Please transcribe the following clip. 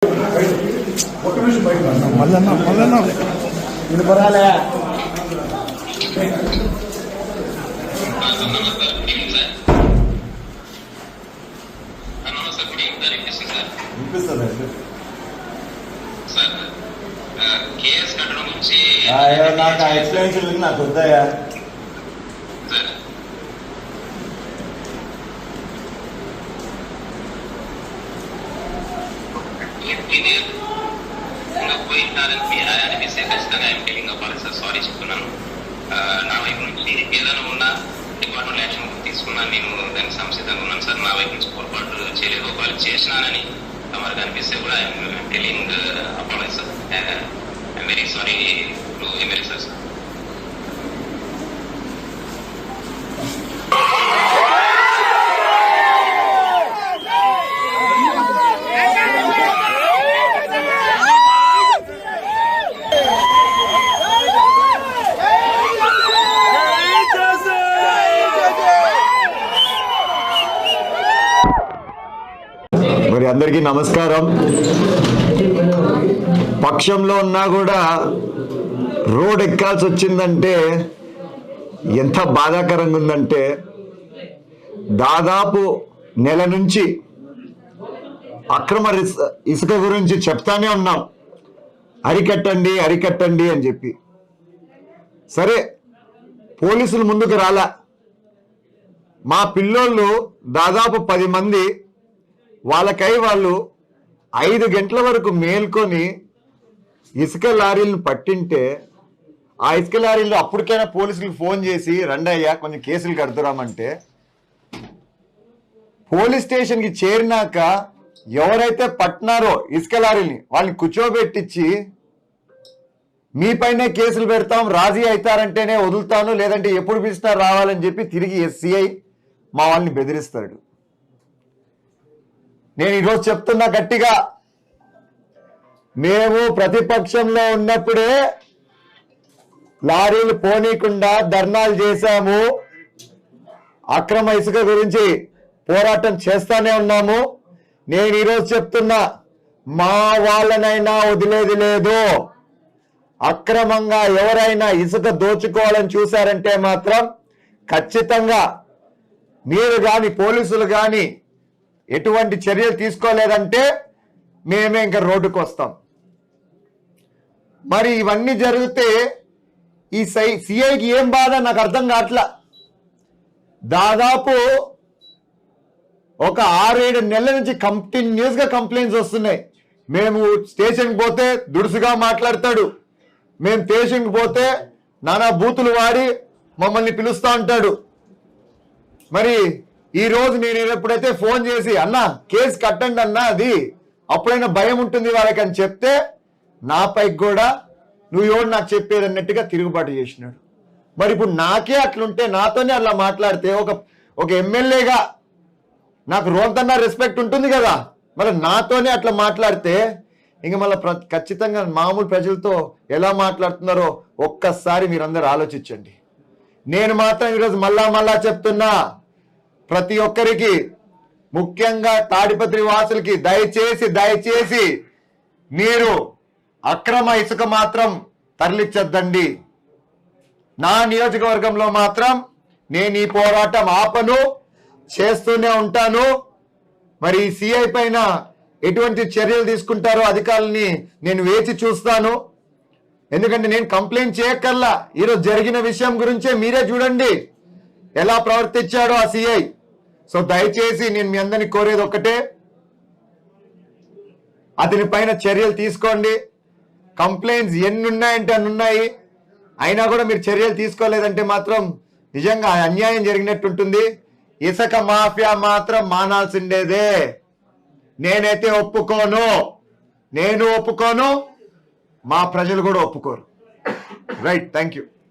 మళ్ళీ ఇది పరాలే నాకు ఆ ఎక్స్ప్లెనేషన్ నాకు వద్దాయా సారీ చెప్తున్నాను. నా వైపు నుంచి ఏదైనా ఉన్నా డిపార్ట్మెంట్ యాక్షన్ తీసుకున్నాను. నేను దానికి సంసిద్ధంగా ఉన్నాను సార్. నా వైపు నుంచి పొరపాటు చేయలేదు. ఒకవేళ చేసినానని తమకు అనిపిస్తే కూడా I'm telling apology sir. I'm very sorry to MLA sir. మరి అందరికీ నమస్కారం. పక్షంలో ఉన్నా కూడా రోడ్ ఎక్కాల్సి వచ్చిందంటే ఎంత బాధాకరంగా ఉందంటే, దాదాపు నెల నుంచి అక్రమ ఇసుక గురించి చెప్తానే ఉన్నాం, అరికట్టండి అరికట్టండి అని చెప్పి. సరే, పోలీసులు ముందుకు రాలా. మా పిల్లోళ్ళు దాదాపు 10 మంది వాళ్ళకై వాళ్ళు 5 గంటల వరకు మేల్కొని ఇసుక లారీలను పట్టింటే, ఆ ఇసుక లారీలు అప్పటికైనా పోలీసులకు ఫోన్ చేసి రండి అయ్యా కొంచెం కేసులు కడుతురామంటే, పోలీస్ స్టేషన్కి చేరినాక ఎవరైతే పట్టినారో ఇసుక లారీని వాళ్ళని కూర్చోబెట్టించి మీ పైనే కేసులు పెడతాం, రాజీ అవుతారంటేనే వదులుతాను, లేదంటే ఎప్పుడు పిలిచినా రావాలని చెప్పి తిరిగి ఎస్సీఐ మా వాళ్ళని బెదిరిస్తాడు. నేను ఈరోజు చెప్తున్నా గట్టిగా, మేము ప్రతిపక్షంలో ఉన్నప్పుడే లారీలు పోనీకుండా ధర్నాలు చేశాము, అక్రమ ఇసుక గురించి పోరాటం చేస్తానే ఉన్నాము. నేను ఈరోజు చెప్తున్నా, మా వాళ్ళనైనా వదిలేది లేదు. అక్రమంగా ఎవరైనా ఇసుక దోచుకోవాలని చూశారంటే మాత్రం ఖచ్చితంగా మీరు కానీ పోలీసులు కానీ ఎటువంటి చర్యలు తీసుకోలేదంటే మేమే ఇంకా రోడ్డుకు వస్తాం. మరి ఇవన్నీ జరిగితే ఈ సిఐకి ఏం బాధ నాకు అర్థం కావట్లా. దాదాపు ఒక 6-7 నెలల నుంచి కంటిన్యూస్గా కంప్లైంట్స్ వస్తున్నాయి. మేము స్టేషన్కి పోతే దుడుసుగా మాట్లాడతాడు, మేము స్టేషన్కి పోతే నానా బూతులు వాడి మమ్మల్ని పిలుస్తూ ఉంటాడు. మరి ఈ రోజు నేను ఎప్పుడైతే ఫోన్ చేసి అన్నా కేసు కట్టండి అన్నా, అది అప్పుడైనా భయం ఉంటుంది వాళ్ళకి అని చెప్తే, నాపైకి కూడా నువ్వు ఎవరు నాకు చెప్పేది అన్నట్టుగా తిరుగుబాటు చేసినాడు. మరి ఇప్పుడు నాకే అట్లుంటే, నాతోనే అలా మాట్లాడితే, ఒక ఎమ్మెల్యేగా నాకు రోంతన్నా రెస్పెక్ట్ ఉంటుంది కదా, మరి నాతోనే అట్లా మాట్లాడితే ఇంక మళ్ళీ ఖచ్చితంగా మామూలు ప్రజలతో ఎలా మాట్లాడుతున్నారో ఒక్కసారి మీరందరూ ఆలోచించండి. నేను మాత్రం ఈరోజు మళ్ళా చెప్తున్నా, ప్రతి ఒక్కరికి, ముఖ్యంగా తాడిపత్రి వాసులకి దయచేసి మీరు అక్రమ ఇసుక మాత్రం తరలించొద్దండి. నా నియోజకవర్గంలో మాత్రం నేను ఈ పోరాటం ఆపను, చేస్తూనే ఉంటాను. మరి సిఐ పైన ఎటువంటి చర్యలు తీసుకుంటారో అధికారులని నేను వేచి చూస్తాను. ఎందుకంటే నేను కంప్లైంట్ చేయక్కర్లా, ఈరోజు జరిగిన విషయం గురించే మీరే చూడండి ఎలా ప్రవర్తించాడో ఆ సిఐ. సో దయచేసి నేను మీ అందరినీ కోరేది ఒక్కటే, అతని పైన చర్యలు తీసుకోండి. కంప్లైంట్స్ ఎన్ని ఉన్నాయంటే అన్ని ఉన్నాయి, అయినా కూడా మీరు చర్యలు తీసుకోలేదంటే మాత్రం నిజంగా అన్యాయం జరిగినట్టుంటుంది. ఇసుక మాఫియా మాత్రం మానాల్సిండేదే. నేనైతే ఒప్పుకోను, నేను ఒప్పుకోను, మా ప్రజలు కూడా ఒప్పుకోరు. Right, thank you.